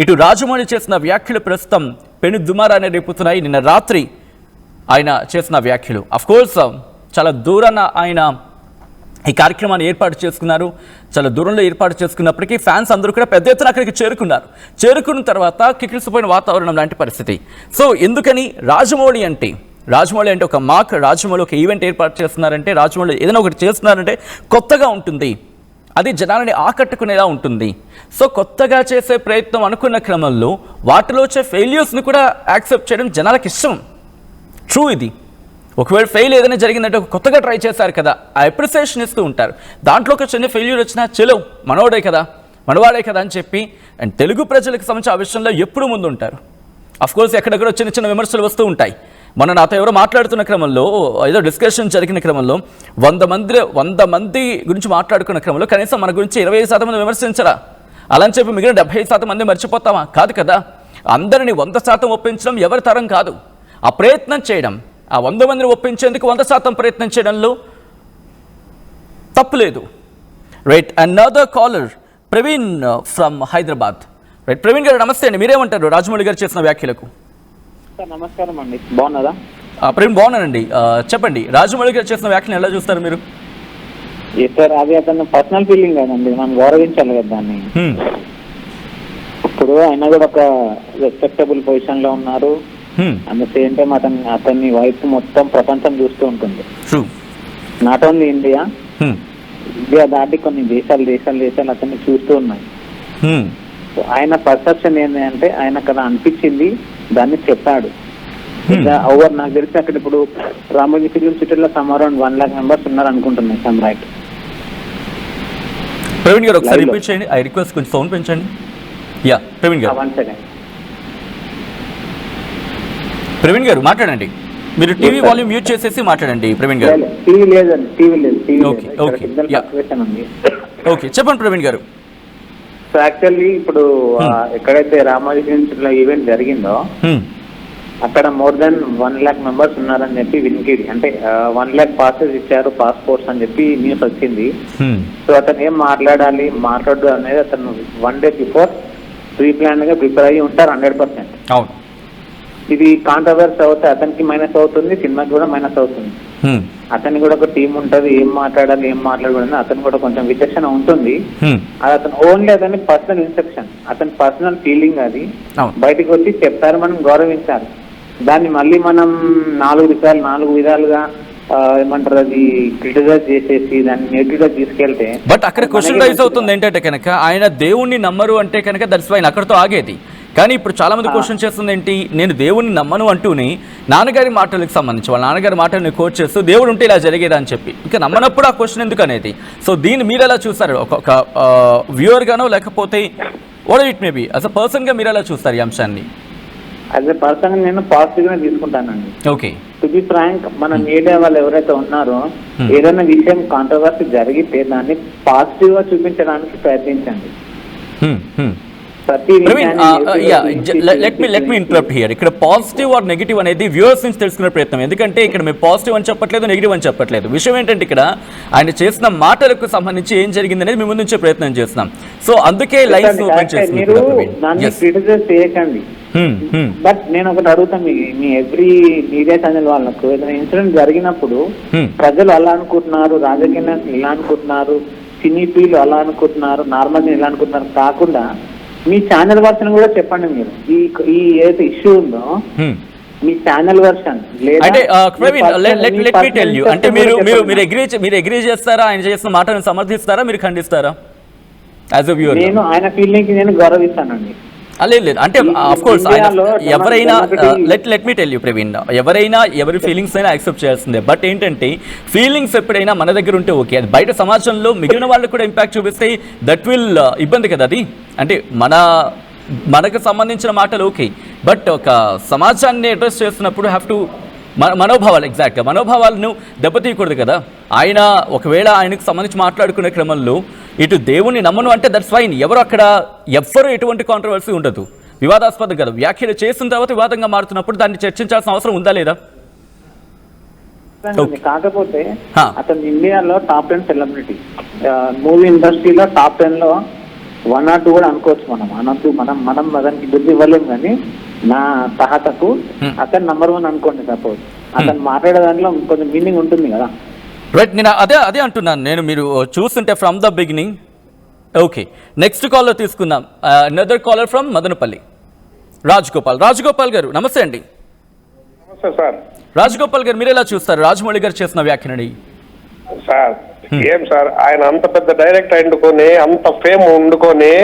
ఇటు రాజమౌళి చేసిన వ్యాఖ్యలు ప్రస్తుతం పెను దుమారాన్ని రేపుతున్నాయి. నిన్న రాత్రి ఆయన చేసిన వ్యాఖ్యలు అఫ్కోర్స్ చాలా దూరాన ఆయన ఈ కార్యక్రమాన్ని ఏర్పాటు చేసుకున్నారు. చాలా దూరంలో ఏర్పాటు చేసుకున్నప్పటికీ ఫ్యాన్స్ అందరూ కూడా పెద్ద ఎత్తున అక్కడికి చేరుకున్నారు. చేరుకున్న తర్వాత కిక్కిరిసిపోయిన వాతావరణం లాంటి పరిస్థితి. సో ఎందుకని రాజమౌళి అంటే ఒక మాక్ రాజమౌళి ఒక ఈవెంట్ ఏర్పాటు చేస్తున్నారంటే, రాజమౌళి ఏదైనా ఒకటి చేస్తున్నారంటే కొత్తగా ఉంటుంది, అది జనాలని ఆకట్టుకునేలా ఉంటుంది. సో కొత్తగా చేసే ప్రయత్నం అనుకున్న క్రమంలో వాటిలో వచ్చే ఫెయిల్యూర్స్ని కూడా యాక్సెప్ట్ చేయడం జనాలకు ఇష్టం. ట్రూ ఇది. ఒకవేళ ఫెయిల్ ఏదైనా జరిగిందంటే కొత్తగా ట్రై చేశారు కదా, ఆ అప్రిసియేషన్ ఇస్తూ ఉంటారు. దాంట్లో ఒక చిన్న ఫెయిల్యూర్ వచ్చినా చెలో మనవాడే కదా అని చెప్పి అండ్ తెలుగు ప్రజలకు సంబంధించి ఆ విషయంలో ఎప్పుడు ముందు ఉంటారు. అఫ్కోర్స్ ఎక్కడెక్కడో చిన్న చిన్న విమర్శలు వస్తూ ఉంటాయి. మన నాతో ఎవరో మాట్లాడుతున్న క్రమంలో, ఏదో డిస్కషన్ జరిగిన క్రమంలో 100 మంది గురించి మాట్లాడుకున్న క్రమంలో కనీసం మన గురించి 25% మంది విమర్శించరా, అలా అని చెప్పి మిగిలిన 75% మంది మర్చిపోతామా? కాదు కదా. అందరినీ 100% ఒప్పించడం ఎవరి తరం కాదు. ఆ ప్రయత్నం చేయడం, ఆ 100 మందిని ఒప్పించేందుకు 100% ప్రయత్నం చేయడంలో తప్పులేదు. Right. Another caller Praveen from Hyderabad. Right Praveen garu నమస్తే అండి, మీరేమంటారు రాజమౌళి గారు చేసిన వ్యాఖ్యలకు? నమస్కారం అండి, బాగున్నారా? ప్రవీణ్ బాగున్నానండి. చెప్పండి, రాజమౌళి గారు చేసిన వ్యాఖ్యలు ఎలా చూస్తారు మీరు? సార్ అది అతను పర్సనల్ ఫీలింగ్ కదండి, మనం గౌరవించాలి కదా దాన్ని. ఇప్పుడు ఆయన కూడా ఒక రెస్పెక్టబుల్ పొజిషన్ లో ఉన్నారు. అట్ ద సేమ్ టైం అతని వైఫ్ మొత్తం ప్రపంచం చూస్తూ ఉంటుంది. నాట్ ఓన్లీ ఇండియా దాటి కొన్ని దేశాలు అతన్ని చూస్తూ ఉన్నాయి. ఆయన పర్సెప్షన్ ఏంటి అంటే, ఆయన అక్కడ అనిపించింది దాన్ని చెప్పాడు. ఓవర్ నాకు తెలిసి అక్కడ ఇప్పుడు రామోజీ ఫిలిం సిటీలో సమ్ అరౌండ్ 1 lakh మెంబర్స్ ఉన్నారు అనుకుంటున్నాను. Some right. ప్రవీణ్ గారు ఒకసారి రిపీట్ చేయండి. ఐ రిక్వెస్ట్ కొంచెం సౌండ్ పెంచండి. యా ప్రవీణ్ గారు. 1 second. ప్రవీణ్ గారు మాట్లాడండి. మీరు టీవీ వాల్యూమ్ మ్యూట్ చేసేసి మాట్లాడండి ప్రవీణ్ గారు. టీవీ లేదండి, టీవీ లేదు. ఓకే చెప్పండి ప్రవీణ్ గారు. సో యాక్చువల్లీ ఇప్పుడు ఎక్కడైతే రామోజీ ఫిలిం సిటీలో ఈవెంట్ జరిగిందో అక్కడ మోర్ దెన్ 1 lakh మెంబర్స్ ఉన్నారని చెప్పి వినికిడి, అంటే 1 lakh పాసెస్ ఇచ్చారు, పాస్పోర్ట్స్ అని చెప్పి న్యూస్ వచ్చింది. సో అతను ఏం మాట్లాడు అనేది అతను 1 day బిఫోర్ ప్రీ ప్లాన్ గా ప్రిపేర్ అయ్యి ఉంటారు 100%. అవును. ఇది కాంట్రవర్సీ అవుతే అతనికి మైనస్ అవుతుంది, సినిమాకి కూడా మైనస్ అవుతుంది. అతనికి కూడా ఒక టీం ఉంటుంది, ఏం మాట్లాడకూడదు, అతను కూడా కొంచెం విచక్షణ ఉంటుంది. అది అతను ఓన్లీ అతని పర్సనల్ ఇన్స్ట్రక్షన్, అతని పర్సనల్ ఫీలింగ్. అది బయటకు వచ్చి చెప్తారు, మనం గౌరవించాలి. దాన్ని మళ్ళీ మనం 4 విధాలుగా ఏమంటారు అది క్రిటిసైజ్ చేసేసి దాన్ని నెగిటివ్ గా తీసుకెళ్తే, బట్ అక్కడ క్వశ్చన్ రైజ్ అవుతుంది ఏంటంటే కనుక ఆయన దేవుణ్ణి నమ్మరు అంటే కనుక దట్స్ ఫైన్, అక్కడతో ఆగేది. కానీ ఇప్పుడు చాలా మంది క్వశ్చన్ చేస్తుంది ఏంటి, నేను దేవుణ్ణి నమ్మను అంటూనే నాన్నగారి మాటలకు సంబంధించి వాళ్ళ నాన్నగారి మాటలను కోట్ చేస్తూ దేవుడు ఉంటే ఇలా జరిగేదా అని చెప్పి, ఇంకా నమ్మనప్పుడు ఆ క్వశ్చన్ ఎందుకు అనేది. సో దీన్ని మీరు ఎలా చూస్తారు, ఒక వ్యూవర్ గానో లేకపోతే what it may be as a person గా మీరు ఎలా చూస్తారు ఈ అంశాన్ని? యాజ్ ఎ పర్సన్ నేను పాజిటివ్ గా తీసుకుంటానండి. ఓకే. టు బి ఫ్రాంక్, మన మీడియా వాళ్ళు ఎవరైతే ఉన్నారో ఏదైనా విషయం కాంట్రవర్సీ జరిగితే దాన్ని పాజిటివ్ గా చూపించడానికి ప్రయత్నించండి. Let me interrupt here. ఇక్కడ పాజిటివ్ ఆర్ నెగిటివ్ అనేది వ్యూవర్స్ నుంచి తెలుసుకునే ప్రయత్నం. ఎందుకంటే ఇక్కడ మేము పాజిటివ్ అని చెప్పట్లేదు, నెగిటివ్ అని చెప్పట్లేదు. విషయం ఏంటంటే ఇక్కడ ఆయన చేసిన మాటలకు సంబంధించి ఏం జరిగింది అనేది మేము ముందుంచే ప్రయత్నం చేస్తున్నాం. సో అందుకే లైన్స్ ఓపెన్ చేయకండి. బట్ నేను ఒకటి అడుగుతాను, మీ ఎవ్రీ మీడియా ఛానల్ వాళ్ళకు ఏదైనా ఇన్సిడెంట్ జరిగినప్పుడు ప్రజలు అలా అనుకుంటున్నారు, రాజకీయ నాయకులు ఇలా అనుకుంటున్నారు, సినీ ఫీల్డ్ అలా అనుకుంటున్నారు, నార్మల్ ఇలా అనుకుంటున్నారు కాకుండా మీ ఛానల్ వర్షన్ కూడా చెప్పండి. మీరు ఈ ఏదైతే ఇష్యూ ఉందో మీ ఛానల్ వర్షన్ అంటే లెట్ మీ టెల్ యు, అంటే మీరు అగ్రీ చేస్తారా, ఆయన చేసిన మాటను సమర్థిస్తారా, మీరు ఖండిస్తారా? యాజ్ ఎ వ్యూవర్ నేను ఆయన ఫీలింగ్ కి నేను గౌరవిస్తానండి. లేదు అంటే ఆఫ్ కోర్స్ ఎవరైనా let me tell you Praveen, ఎవరైనా ఎవరి ఫీలింగ్స్ అయినా యాక్సెప్ట్ చేయాల్సిందే. బట్ ఏంటంటే ఫీలింగ్స్ ఎప్పుడైనా మన దగ్గర ఉంటే ఓకే, అది బయట సమాజంలో మిగిలిన వాళ్ళకి కూడా ఇంపాక్ట్ చూపిస్తే దట్ విల్ ఇబ్బంది కదా. అది అంటే మనకు సంబంధించిన మాటలు ఓకే, బట్ ఒక సమాజాన్ని అడ్రస్ చేస్తున్నప్పుడు హ్యావ్ టు మనోభావాలు, ఎగ్జాక్ట్గా మనోభావాలను దెబ్బతీయకూడదు కదా. ఆయన ఒకవేళ ఆయనకు సంబంధించి మాట్లాడుకునే క్రమంలో ఇటు దేవుణ్ణి నమ్మను అంటే దట్స్ ఫైన్, ఎవ్వరు ఎటువంటి కాంట్రవర్సీ ఉండదు, వివాదాస్పదం కదా. వ్యాఖ్యలు చేసిన తర్వాత వివాదంగా మారుతున్నప్పుడు దాన్ని చర్చించాల్సిన అవసరం ఉందా లేదా? కాకపోతే అతను ఇండియాలో టాప్ 10 సెలబ్రిటీ, మూవీ ఇండస్ట్రీలో టాప్ 10 లో 1 or 2 కూడా అనుకోవచ్చు మనం అనొద్దు, మనం అతనికి బుద్ధి ఇవ్వలేము, కానీ నా సహతకు అతను నంబర్ 1 అనుకోండి. సపోజ్ అతను మాట్లాడే దాంట్లో కొంచెం మీనింగ్ ఉంటుంది కదా. రైట్, నేను అదే అంటున్నాను. నేను మీరు చూస్తుంటే from the beginning. Okay, next కాల్లో తీసుకుందాం. Another caller from Madanapalle, Rajagopal garu నమస్తే అండి. నమస్తే సార్. రాజగోపాల్ గారు, మీరు ఎలా చూస్తారు రాజమౌళి గారు చేసిన వ్యాఖ్యని? సార్ ఏం సార్, ఆయన అంత పెద్ద డైరెక్టర్ వండుకొని అంత ఫేమ్ వండుకొని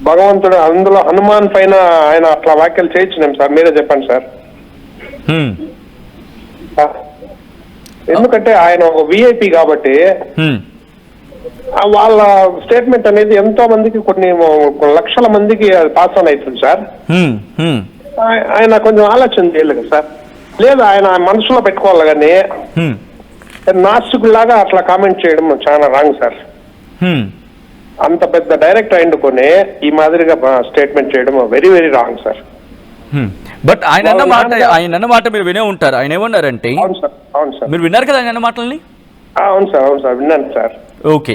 భగవంతుడు అందులో హనుమాన్ పైన ఆయన అట్లా వ్యాఖ్యలు చేయించినాం సార్, మీరే చెప్పండి సార్. ఎందుకంటే ఆయన ఒక విఐపి కాబట్టి వాళ్ళ స్టేట్మెంట్ అనేది ఎంతో మందికి కొన్ని లక్షల మందికి పాస్ ఆన్ అవుతుంది సార్. ఆయన కొంచెం ఆలోచన చేయలేదు సార్, లేదు ఆయన మనసులో పెట్టుకోవాలి, కానీ నాస్తికులాగా అట్లా కామెంట్ చేయడం చాలా రాంగ్ సార్. అంత పెద్ద డైరెక్టర్ అయిండుకొని ఈ మాదిరిగా స్టేట్మెంట్ చేయడం very very wrong sir. But ఆయన అన్న మాట మీరు వినే ఉంటారు. ఆయన ఏమన్నారంటే, అవును సార్ మీరు విన్నారు కదా ఆయన అన్న మాటల్ని? అవును సార్ విన్నాను సార్. ఓకే,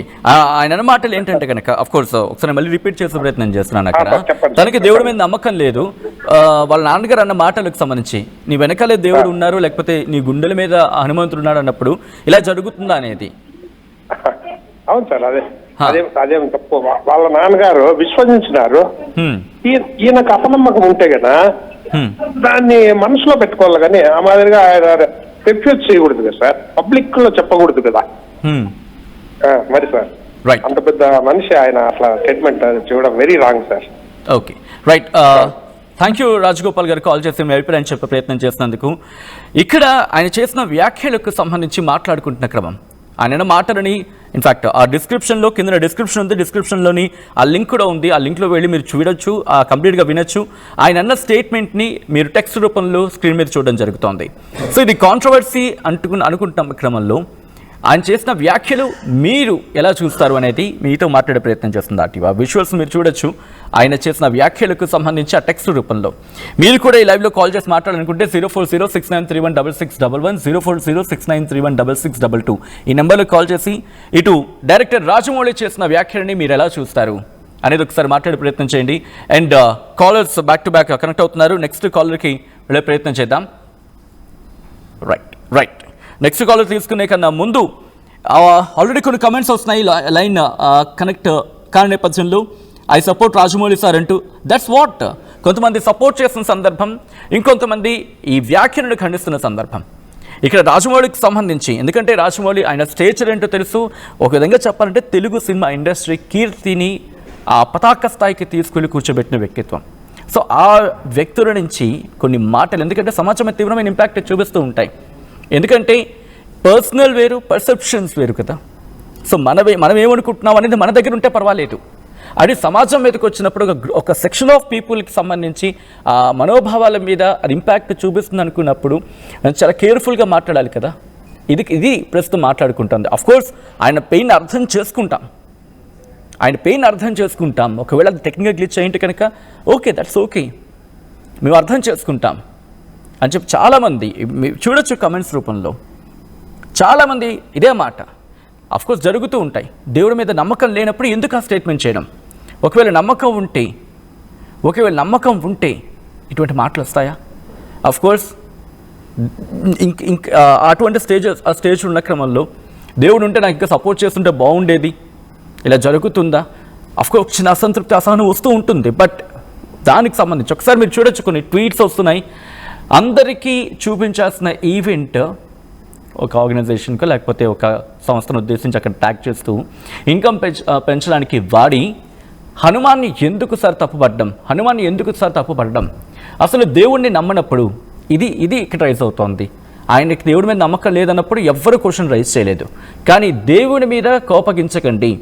ఆయన అన్న మాటలు ఏంటంటే కనుక, అఫ్ కోర్స్ ఒకసారి మళ్ళీ రిపీట్ చేసే ప్రయత్నం చేస్తున్నాను. అక్కడ తనకి దేవుడి మీద నమ్మకం లేదు. వాళ్ళ నాన్నగారు అన్న మాటలకు సంబంధించి, నీ వెనకాలే దేవుడు ఉన్నారు, లేకపోతే నీ గుండెల మీద హనుమంతుడు ఉన్నాడు అన్నప్పుడు ఇలా జరుగుతుందా అనేది. అవును సార్, అదేం తప్పు. వాళ్ళ నాన్నగారు విశ్వసించినారు, ఈయనకు అపనమ్మకం ఉంటే కదా దాన్ని మనసులో పెట్టుకోవాలి, కానీ ఆ మాదిరిగా ఆయన రిఫ్యూజ్ చేయకూడదు కదా సార్, పబ్లిక్ లో చెప్పకూడదు కదా మరి సార్. అంత పెద్ద మనిషి ఆయన అట్లా స్టేట్మెంట్ చేయడం very wrong sir. Okay, right. Thank you Rajagopal గారు, కాల్ చేసి మీ అభిప్రాయం చెప్పే ప్రయత్నం చేసినందుకు. ఇక్కడ ఆయన చేసిన వ్యాఖ్యలకు సంబంధించి మాట్లాడుకుంటున్న క్రమం, ఆయన మాటలని ఇన్ఫాక్ట్ ఆ డిస్క్రిప్షన్లో, కింద డిస్క్రిప్షన్ ఉంది, డిస్క్రిప్షన్లోని ఆ లింక్ కూడా ఉంది. ఆ లింక్లో వెళ్ళి మీరు చూడొచ్చు, కంప్లీట్గా వినొచ్చు. ఆయన అన్న స్టేట్మెంట్ని మీరు టెక్స్ట్ రూపంలో స్క్రీన్ మీద చూడడం జరుగుతోంది. సో ఇది కాంట్రవర్సీ అనుకుంటున్న క్రమంలో ఆయన చేసిన వ్యాఖ్యలు మీరు ఎలా చూస్తారు అనేది మీతో మాట్లాడే ప్రయత్నం చేస్తుంది ఆర్టీవీ. ఆ విజువల్స్ మీరు చూడొచ్చు ఆయన చేసిన వ్యాఖ్యలకు సంబంధించి ఆ టెక్స్ట్ రూపంలో. మీరు కూడా ఈ లైవ్లో కాల్ చేసి మాట్లాడాలనుకుంటే 04069316611, 04069316622 ఈ నెంబర్లో కాల్ చేసి ఇటు డైరెక్టర్ రాజమౌళి చేసిన వ్యాఖ్యలని మీరు ఎలా చూస్తారు అనేది ఒకసారి మాట్లాడే ప్రయత్నం చేయండి. And callers back to back connect అవుతున్నారు. నెక్స్ట్ కాలర్కి వెళ్ళే ప్రయత్నం చేద్దాం. రైట్, నెక్స్ట్ కాలర్ తీసుకునే కన్నా ముందు ఆల్రెడీ కొన్ని కమెంట్స్ వస్తున్నాయి లైన్ కనెక్ట్ కాని నేపథ్యంలో. ఐ సపోర్ట్ రాజమౌళి సార్ అంటూ, దట్స్ వాట్. కొంతమంది సపోర్ట్ చేస్తున్న సందర్భం, ఇంకొంతమంది ఈ వ్యాఖ్యలను ఖండిస్తున్న సందర్భం. ఇక్కడ రాజమౌళికి సంబంధించి, ఎందుకంటే రాజమౌళి ఆయన స్టేచర్ ఏంటో తెలుసు. ఒక విధంగా చెప్పాలంటే తెలుగు సినిమా ఇండస్ట్రీ కీర్తిని ఆ పతాక స్థాయికి తీసుకెళ్లి కూర్చోబెట్టిన వ్యక్తిత్వం. సో ఆ వ్యక్తుల నుంచి కొన్ని మాటలు, ఎందుకంటే సమాజం తీవ్రమైన ఇంపాక్ట్ చూపిస్తూ ఉంటాయి. ఎందుకంటే పర్సనల్ వేరు, పర్సెప్షన్స్ వేరు కదా. సో మనం ఏమనుకుంటున్నాం అనేది మన దగ్గర ఉంటే పర్వాలేదు, అది సమాజం మీదకి వచ్చినప్పుడు ఒక సెక్షన్ ఆఫ్ పీపుల్కి సంబంధించి ఆ మనోభావాల మీద అది ఇంపాక్ట్ చూపిస్తుంది అనుకున్నప్పుడు చాలా కేర్ఫుల్గా మాట్లాడాలి కదా. ఇది ప్రస్తుతం మాట్లాడుకుంటుంది. అఫ్కోర్స్ ఆయన పెయిన్ అర్థం చేసుకుంటాం. ఒకవేళ అది టెక్నికల్ గ్లిచ్ అయింటే కనుక ఓకే, దట్స్ ఓకే, మేము అర్థం చేసుకుంటాం అని చెప్పి చాలామంది చూడొచ్చు కమెంట్స్ రూపంలో. చాలామంది ఇదే మాట అఫ్కోర్స్ జరుగుతూ ఉంటాయి. దేవుడి మీద నమ్మకం లేనప్పుడు ఎందుకు ఆ స్టేట్మెంట్ చేయడం? ఒకవేళ నమ్మకం ఉంటే ఇటువంటి మాటలు వస్తాయా? అఫ్కోర్స్ అటువంటి స్టేజ్ ఉన్న క్రమంలో దేవుడు ఉంటే నాకు ఇంకా సపోర్ట్ చేస్తుంటే బాగుండేది, ఇలా జరుగుతుందా? అఫ్కోర్స్ చిన్న అసంతృప్తి, అసహనం వస్తూ ఉంటుంది. బట్ దానికి సంబంధించి ఒకసారి మీరు చూడొచ్చు, కొన్ని ట్వీట్స్ వస్తున్నాయి. అందరికీ చూపించాల్సిన ఈవెంట్ ఒక ఆర్గనైజేషన్కో లేకపోతే ఒక సంస్థను ఉద్దేశించి అక్కడ ట్యాగ్ చేస్తూ ఇన్కమ్ పెంచడానికి వాడి హనుమాన్ని ఎందుకు సార్ తప్పుపడ్డం? అసలు దేవుణ్ణి నమ్మనప్పుడు ఇది ఇక్కడ రైజ్ అవుతోంది. ఆయనకి దేవుడి మీద నమ్మకం లేదన్నప్పుడు ఎవ్వరు క్వశ్చన్ రైజ్ చేయలేదు. కానీ దేవుని మీద కోపగించకండి.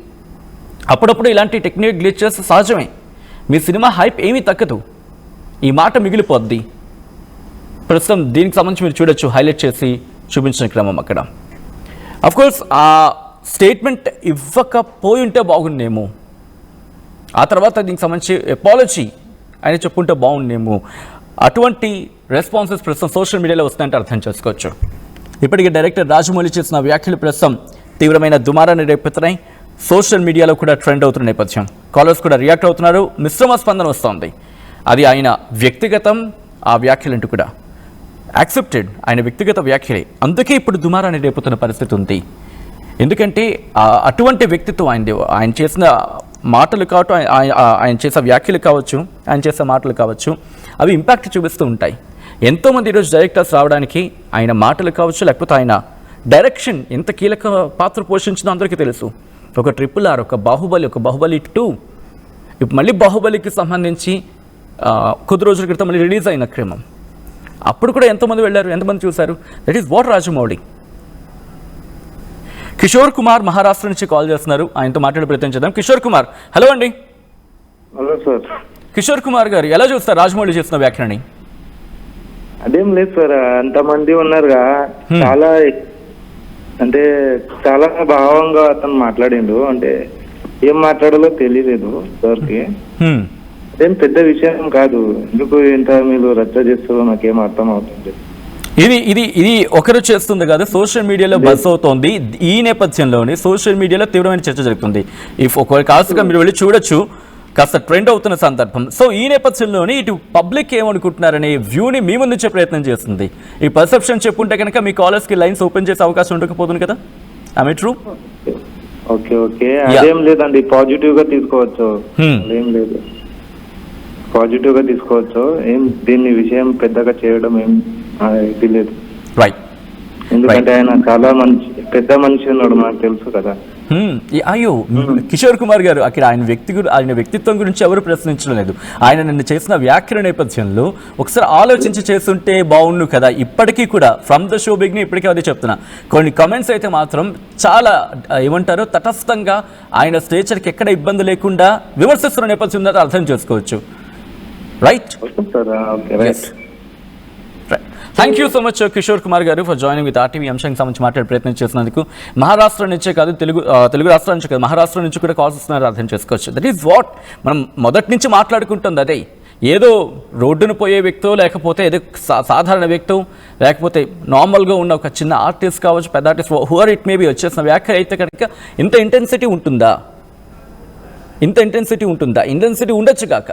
అప్పుడప్పుడు ఇలాంటి టెక్నికల్ గ్లిచెస్ సహజమే. మీ సినిమా హైప్ ఏమీ తగ్గదు, ఈ మాట మిగిలిపోద్ది. ప్రస్తుతం దీనికి సంబంధించి మీరు చూడొచ్చు, హైలైట్ చేసి చూపించిన క్రమం అక్కడ. అఫ్కోర్స్ ఆ స్టేట్మెంట్ ఇవ్వకపోయి ఉంటే బాగుండేమో, ఆ తర్వాత దీనికి సంబంధించి అపాలజీ ఆయన చెప్పుంటే బాగుండేమో. అటువంటి రెస్పాన్సెస్ ప్రస్తుతం సోషల్ మీడియాలో వస్తాయంటే అర్థం చేసుకోవచ్చు. ఇప్పటికే డైరెక్టర్ రాజమౌళి చేసిన వ్యాఖ్యలు ప్రస్తుతం తీవ్రమైన దుమారాన్ని రేపుతున్నాయి. సోషల్ మీడియాలో కూడా ట్రెండ్ అవుతున్న నేపథ్యం, కాలర్స్ కూడా రియాక్ట్ అవుతున్నారు, మిశ్రమ స్పందన వస్తోంది. అది ఆయన వ్యక్తిగతం, ఆ వ్యాఖ్యలంటూ కూడా యాక్సెప్టెడ్, ఆయన వ్యక్తిగత వ్యాఖ్యలే. అందుకే ఇప్పుడు దుమారాన్ని రేపుతున్న పరిస్థితి ఉంది. ఎందుకంటే అటువంటి వ్యక్తిత్వం ఆయనది. ఆయన చేసిన మాటలు కావచ్చు, ఆయన చేసే వ్యాఖ్యలు కావచ్చు, ఆయన చేసే మాటలు కావచ్చు, అవి ఇంపాక్ట్ చూపిస్తూ ఉంటాయి. ఎంతోమంది ఈరోజు డైరెక్టర్స్ రావడానికి ఆయన మాటలు కావచ్చు, లేకపోతే ఆయన డైరెక్షన్ ఎంత కీలక పాత్ర పోషించిందో అందరికీ తెలుసు. ఒక RRR, ఒక బాహుబలి 2, ఇప్పుడు మళ్ళీ బాహుబలికి సంబంధించి కొద్ది రోజుల క్రితం మళ్ళీ రిలీజ్ అయిన క్రమం. అప్పుడు కూడా ఎంతోమంది వెళ్ళారు, ఎంతమంది చూశారు. That is what Rajamouli. Kishore Kumar Maharashtra నుంచి కాల్ చేస్తున్నారు, ఆయనతో మాట్లాడే ప్రయత్నం చేద్దాం. కిషోర్ కుమార్, హలో అండి. Hello sir. కిషోర్ కుమార్ గారు, ఎలా చూస్తారు రాజమౌళి చేసిన వ్యాఖ్యలని? అదేం లేదు సార్, అంతమంది ఉన్నారుగా, చాలా అంటే చాలా భావంగా అతను మాట్లాడిండు. అంటే ఏం మాట్లాడాలో తెలియలేదు సార్కి. అదేం పెద్ద విషయం కాదు, ఎందుకు ఇంత మీరు రచ్చ చేస్తారో నాకేం అర్థం అవుతుంది. ఇది ఒకరు చేస్తుంది కాదు, సోషల్ మీడియాలో బస్ అవుతోంది. ఈ నేపథ్యంలోనే సోషల్ మీడియాలో తీవ్రమైన చర్చ జరుగుతుంది. ఒకవేళ కాస్త మీరు వెళ్ళి చూడొచ్చు, కాస్త ట్రెండ్ అవుతున్న సందర్భం. సో ఈ నేపథ్యంలోనే ఇటు పబ్లిక్ ఏమనుకుంటున్నారనే వ్యూని మీ ముందుంచే ప్రయత్నం చేస్తుంది. ఈ పర్సెప్షన్ చెప్పుంటే కనుక మీ కాలర్స్కి లైన్స్ ఓపెన్ చేసే అవకాశం ఉండకపోతుంది కదా. I true? ఓకే, అదేం లేదండి, పాజిటివ్ గా తీసుకోవచ్చు. ఏం లేదు, పాజిటివ్ గా తీసుకోవచ్చు. ఏం దీన్ని విషయం పెద్దగా చేయడం ఏం ఇది లేదు. రైట్. ఎందుకంటే ఆయన చాలా పెద్ద మనిషి ఉన్నాడు, నాకు తెలుసు కదా. అయ్యో కిషోర్ కుమార్ గారు, అక్కడ ఆయన వ్యక్తిత్వం గురించి ఎవరు ప్రశ్నించడం లేదు. ఆయన నిన్న చేసిన వ్యాఖ్యల నేపథ్యంలో ఒకసారి ఆలోచించి చేస్తుంటే బాగుండు కదా. ఇప్పటికీ కూడా ఫ్రమ్ ద షో బిగినింగ్ ఇప్పటికీ అదే చెప్తున్నా. కొన్ని కమెంట్స్ అయితే మాత్రం చాలా ఏమంటారు, తటస్థంగా ఆయన స్టేచర్కి ఎక్కడ ఇబ్బంది లేకుండా విమర్శిస్తున్న నేపథ్యం ఉందో అర్థం చేసుకోవచ్చు. Right. Thank you so much Kishore Kumar గారు ఫర్ జాయినింగ్ విత్ RTV అంశానికి సంబంధించి మాట్లాడే ప్రయత్నం చేసినందుకు. మహారాష్ట్ర నుంచే కాదు, తెలుగు రాష్ట్రాల నుంచి కాదు, మహారాష్ట్ర నుంచి కూడా కాల్స్ వస్తున్నారు, అర్థం చేసుకోవచ్చు. దట్ ఈస్ వాట్ మనం మొదటి నుంచి మాట్లాడుకుంటుంది. అదే ఏదో రోడ్డును పోయే వ్యక్తో, లేకపోతే ఏదో సాధారణ వ్యక్తో, లేకపోతే నార్మల్గా ఉన్న ఒక చిన్న ఆర్టిస్ట్ కావచ్చు, పెద్ద ఆర్టిస్ట్, హూఆర్ ఇట్ మేబీ వచ్చేసిన వ్యాఖ్య అయితే కనుక ఇంత ఇంటెన్సిటీ ఉంటుందా? ఇంటెన్సిటీ ఉండొచ్చు కాక,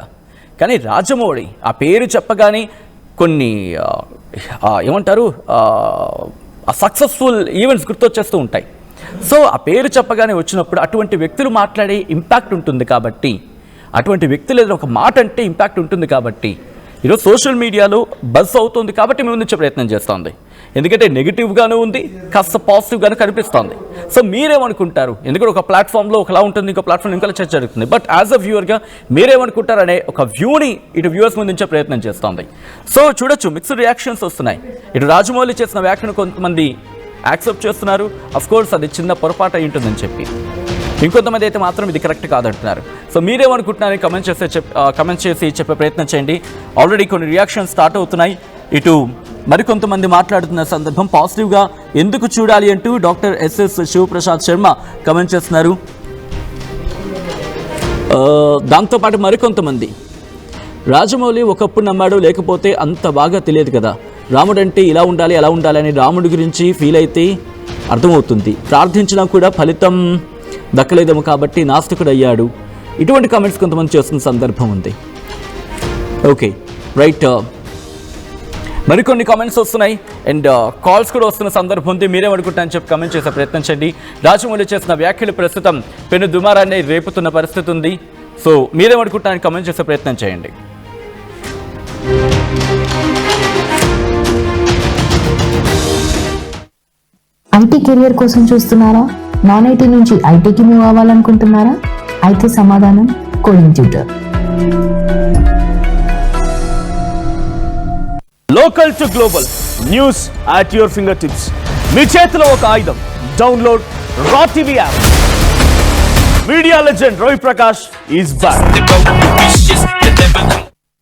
కానీ రాజమౌళి ఆ పేరు చెప్పగానే కొన్ని ఏమంటారు సక్సెస్ఫుల్ ఈవెంట్స్ గుర్తొచ్చేస్తూ ఉంటాయి. సో ఆ పేరు చెప్పగానే వచ్చినప్పుడు అటువంటి వ్యక్తులు మాట్లాడే ఇంపాక్ట్ ఉంటుంది కాబట్టి, అటువంటి వ్యక్తులు ఏదైనా ఒక మాట అంటే ఇంపాక్ట్ ఉంటుంది కాబట్టి ఈరోజు సోషల్ మీడియాలో బజ్ అవుతుంది కాబట్టి మేము ముందుంచే ప్రయత్నం చేస్తుంది. ఎందుకంటే నెగిటివ్గానే ఉంది, కాస్త పాజిటివ్గానే కనిపిస్తుంది. సో మీరేమనుకుంటారు? ఎందుకంటే ఒక ప్లాట్ఫామ్లో ఒకలా ఉంటుంది, ఇంకో ప్లాట్ఫామ్ ఇంకోలా చర్చ జరుగుతుంది. బట్ యాజ్ అ వ్యూవర్గా మీరేమనుకుంటారు అనే ఒక వ్యూని ఇటు వ్యూవర్స్ ముందుంచే ప్రయత్నం చేస్తుంది. సో చూడొచ్చు, మిక్స్డ్ రియాక్షన్స్ వస్తున్నాయి. ఇటు రాజమౌళి చేసిన వ్యాఖ్యను కొంతమంది యాక్సెప్ట్ చేస్తున్నారు, అఫ్కోర్స్ అది చిన్న పొరపాటు అయి ఉంటుందని చెప్పి. ఇంకొంతమంది అయితే మాత్రం ఇది కరెక్ట్ కాదంటున్నారు. సో మీరేమనుకుంటున్నారని కమెంట్ చేసి చెప్పే ప్రయత్నం చేయండి. ఆల్రెడీ కొన్ని రియాక్షన్స్ స్టార్ట్ అవుతున్నాయి. ఇటు మరికొంతమంది మాట్లాడుతున్న సందర్భం, పాజిటివ్గా ఎందుకు చూడాలి అంటూ doctor SS Sivaprasad Sharma comment చేస్తున్నారు. దాంతోపాటు మరికొంతమంది, రాజమౌళి ఒకప్పుడు నమ్మాడు, లేకపోతే అంత బాగా తెలియదు కదా, రాముడు అంటే ఇలా ఉండాలి అలా ఉండాలి అని రాముడి గురించి ఫీల్ అయితే అర్థమవుతుంది, ప్రార్థించినా కూడా ఫలితం దక్కలేదేమో కాబట్టి నాస్తికుడు అయ్యాడు. ఇటువంటి కామెంట్స్ కొంతమంది చేస్తున్న సందర్భం ఉంది. ఓకే రైట్, మరికొన్ని కామెంట్స్ వస్తున్నాయి అండ్ కాల్స్ కూడా వస్తున్న సందర్భం ఉంది. మీరేమనుకుంటారని చెప్పి కామెంట్ చేసే ప్రయత్నం చేయండి. రాజమౌళి చేసిన వ్యాఖ్యలు ప్రస్తుతం పెను దుమారాన్ని రేపుతున్న పరిస్థితి ఉంది. సో మీరేమనుకుంటారని కామెంట్ చేసే ప్రయత్నం చేయండి. ఐటీ కెరియర్ కోసం చూస్తున్నారా? నాన్ ఐటీ నుంచి ఐటీకి మూవ్ అవ్వాలనుకుంటున్నారా? అయితే సమాధానం coding tutor. Local to global news at your fingertips. మీ చేతిలో ఒక ఆయుధం. Download Raw TV app. Media legend Ravi Prakash is back.